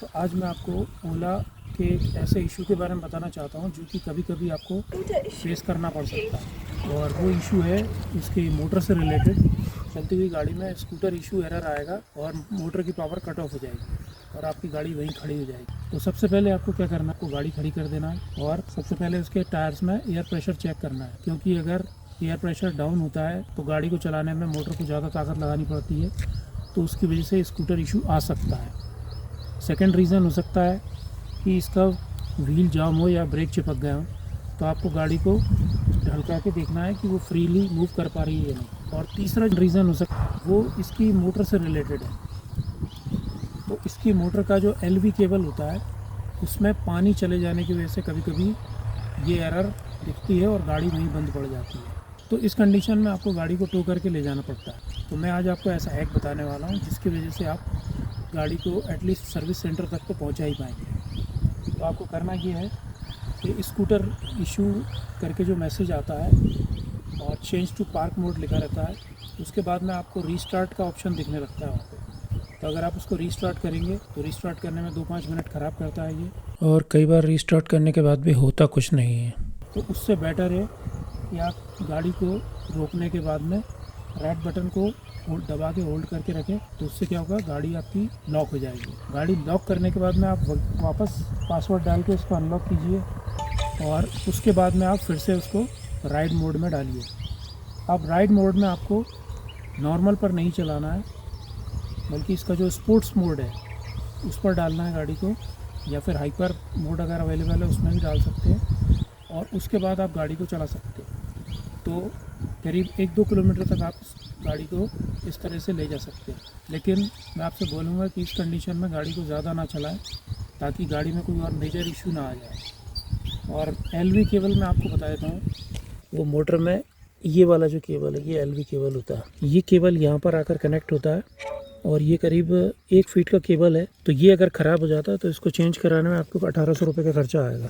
तो आज मैं आपको ओला के एक ऐसे इशू के बारे में बताना चाहता हूँ जो कि कभी कभी आपको फेस करना पड़ सकता है। और वो इशू है इसके मोटर से रिलेटेड। चलती हुई गाड़ी में स्कूटर इशू एरर आएगा और मोटर की पावर कट ऑफ हो जाएगी और आपकी गाड़ी वहीं खड़ी हो जाएगी। तो सबसे पहले आपको क्या करना है, आपको गाड़ी खड़ी कर देना है और सबसे पहले उसके टायर्स में एयर प्रेशर चेक करना है, क्योंकि अगर एयर प्रेशर डाउन होता है तो गाड़ी को चलाने में मोटर को ज़्यादा ताकत लगानी पड़ती है, तो उसकी वजह से स्कूटर इशू आ सकता है। सेकंड रीज़न हो सकता है कि इसका व्हील जाम हो या ब्रेक चिपक गया हो, तो आपको गाड़ी को ढलका के देखना है कि वो फ्रीली मूव कर पा रही है या नहीं। और तीसरा रीज़न हो सकता है वो इसकी मोटर से रिलेटेड है। तो इसकी मोटर का जो एलवी केबल होता है उसमें पानी चले जाने की वजह से कभी कभी ये एरर दिखती है और गाड़ी वहीं बंद पड़ जाती है। तो इस कंडीशन में आपको गाड़ी को टो करके ले जाना पड़ता है। तो मैं आज आपको ऐसा हैक बताने वाला हूँ जिसकी वजह से आप गाड़ी को एटलीस्ट सर्विस सेंटर तक तो पहुँचा ही पाएंगे। तो आपको करना ये है कि स्कूटर इशू करके जो मैसेज आता है और चेंज टू पार्क मोड लिखा रहता है, उसके बाद में आपको रीस्टार्ट का ऑप्शन दिखने लगता है वहाँ पे। तो अगर आप उसको रीस्टार्ट करेंगे तो रीस्टार्ट करने में 2-5 मिनट ख़राब करता है ये, और कई बार रीस्टार्ट करने के बाद भी होता कुछ नहीं है। तो उससे बेटर है कि आप गाड़ी को रोकने के बाद में रेड बटन को दबा के होल्ड करके रखें। तो उससे क्या होगा, गाड़ी आपकी लॉक हो जाएगी। गाड़ी लॉक करने के बाद में आप वापस पासवर्ड डाल के उसको अनलॉक कीजिए और उसके बाद में आप फिर से उसको राइड मोड में डालिए। अब राइड मोड में आपको नॉर्मल पर नहीं चलाना है, बल्कि इसका जो स्पोर्ट्स मोड है उस पर डालना है गाड़ी को, या फिर हाइपर मोड अगर अवेलेबल है उसमें भी डाल सकते हैं, और उसके बाद आप गाड़ी को चला सकते हैं। तो करीब 1-2 किलोमीटर तक आप गाड़ी को इस तरह से ले जा सकते हैं। लेकिन मैं आपसे बोलूँगा कि इस कंडीशन में गाड़ी को ज़्यादा ना चलाएं, ताकि गाड़ी में कोई और मेजर इशू ना आ जाए। और एलवी केबल मैं आपको बता देता हूँ, वो मोटर में ये वाला जो केबल है ये एलवी केबल होता है। ये केबल यहाँ पर आकर कनेक्ट होता है और ये करीब 1 फीट का केबल है। तो ये अगर ख़राब हो जाता है तो इसको चेंज कराने में आपको 1800 रुपये का खर्चा आएगा।